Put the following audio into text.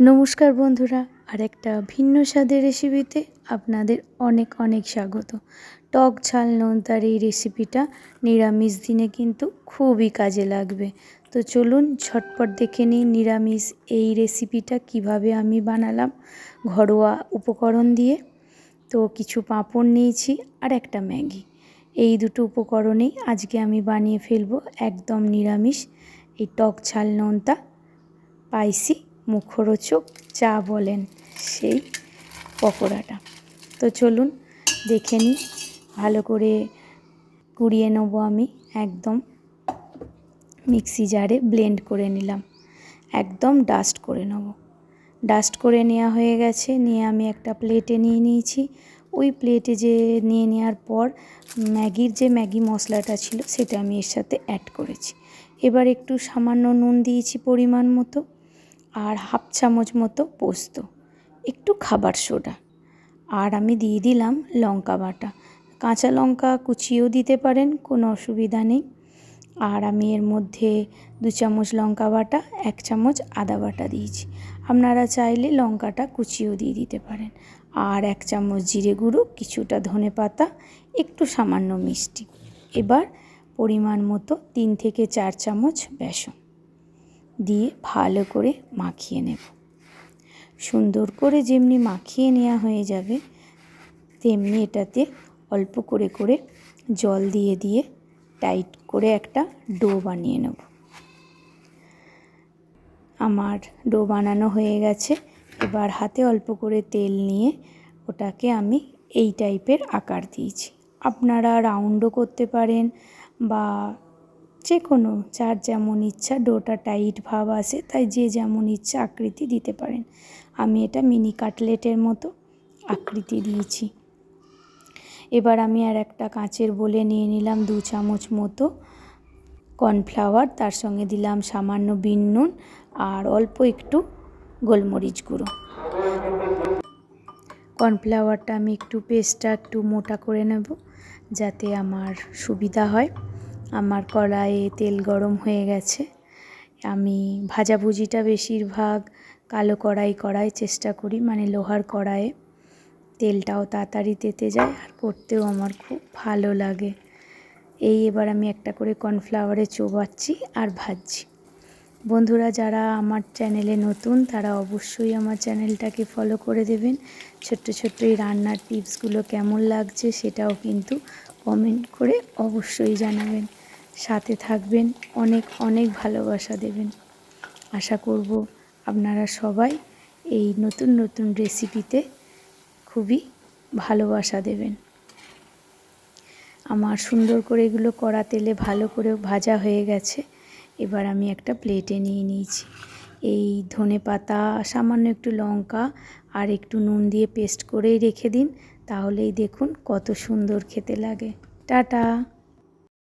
নমস্কার বন্ধুরা, আরেকটা ভিন্ন স্বাদের রেসিপিতে আপনাদের অনেক অনেক স্বাগত। টক ঝাল নোনতার এই রেসিপিটা নিরামিষ দিনে কিন্তু খুবই কাজে লাগবে। তো চলুন ঝটপট দেখে নিই নিরামিষ এই রেসিপিটা কিভাবে আমি বানালাম ঘরোয়া উপকরণ দিয়ে। তো কিছু পাঁপড় নিয়েছি আর একটা ম্যাগি, এই দুটো উপকরণেই আজকে আমি বানিয়ে ফেলবো একদম নিরামিষ এই টক ঝাল নোনতা স্পাইসি মুখরোচক চা বলেন সেই পকোড়াটা। তো চলুন দেখে নিই। ভালো করে কুড়িয়ে নেবো আমি, একদম মিক্সি জারে ব্লেন্ড করে নিলাম, একদম ডাস্ট করে নেব। ডাস্ট করে নেওয়া হয়ে গেছে, নিয়ে আমি একটা প্লেটে নিয়ে নিয়েছি। ওই প্লেটে যে নিয়ে নেওয়ার পর ম্যাগির যে ম্যাগি মশলাটা ছিল সেটা আমি এর সাথে অ্যাড করেছি। এবার একটু সামান্য নুন দিয়েছি পরিমাণ মতো, আর হাফ চামচ মতো পোস্ত, একটু খাবার সোডা, আর আমি দিয়ে দিলাম লঙ্কা বাটা। কাঁচা লঙ্কা কুচিয়েও দিতে পারেন, কোনো অসুবিধা নেই। আর আমি এর মধ্যে 2 চামচ লঙ্কা বাটা, 1 চামচ আদা বাটা দিয়েছি। আপনারা চাইলে লঙ্কাটা কুচিয়েও দিয়ে দিতে পারেন। আর 1 চামচ জিরে গুঁড়ো, কিছুটা ধনে পাতা, একটু সামান্য মিষ্টি। এবার পরিমাণ মতো 3 থেকে 4 চামচ বেসন দিয়ে ভালো করে মাখিয়ে নেব। সুন্দর করে যেমনি মাখিয়ে নেওয়া হয়ে যাবে তেমনি এটাতে অল্প করে করে জল দিয়ে দিয়ে টাইট করে একটা ডো বানিয়ে নেব। আমার ডো বানানো হয়ে গেছে। এবার হাতে অল্প করে তেল নিয়ে ওটাকে আমি এই টাইপের আকার দিয়েছি। আপনারা রাউন্ডও করতে পারেন বা যে কোনো যার যেমন ইচ্ছা, ডোটা টাইট ভাব আসে তাই যে যেমন ইচ্ছা আকৃতি দিতে পারেন। আমি এটা মিনি কাটলেটের মতো আকৃতি দিয়েছি। এবার আমি আর একটা কাঁচের বোলে নিয়ে নিলাম 2 চামচ মতো কর্নফ্লাওয়ার, তার সঙ্গে দিলাম সামান্য বিন নুন আর অল্প একটু গোলমরিচ গুঁড়ো। কর্নফ্লাওয়ারটা আমি একটু পেস্টটা একটু মোটা করে নেব যাতে আমার সুবিধা হয়। আমার কড়াইয়ে তেল গরম হয়ে গেছে। আমি ভাজাভুজিটা বেশিরভাগ কালো কড়াই চেষ্টা করি, মানে লোহার কড়াইয়ে। তেলটাও তাড়াতাড়ি তেতে যায় আর করতেও আমার খুব ভালো লাগে। এবার আমি একটা করে কর্নফ্লাওয়ারে চোবাচ্ছি আর ভাজছি। বন্ধুরা যারা আমার চ্যানেলে নতুন তারা অবশ্যই আমার চ্যানেলটাকে ফলো করে দেবেন। ছোট্ট ছোট্ট এই রান্নার টিপসগুলো কেমন লাগছে সেটাও কিন্তু কমেন্ট করে অবশ্যই জানাবেন। সাথে থাকবেন, অনেক অনেক ভালোবাসা দেবেন। আশা করব আপনারা সবাই এই নতুন নতুন রেসিপিতে খুবই ভালোবাসা দেবেন। আমার সুন্দর করে এগুলো কড়া তেলে ভালো করে ভাজা হয়ে গেছে। এবার আমি একটা প্লেটে নিয়ে নিয়েছি। এই ধনে পাতা, সামান্য একটু লঙ্কা আর একটু নুন দিয়ে পেস্ট করেই রেখে দিন, তাহলেই দেখুন কত সুন্দর খেতে লাগে। টাটা।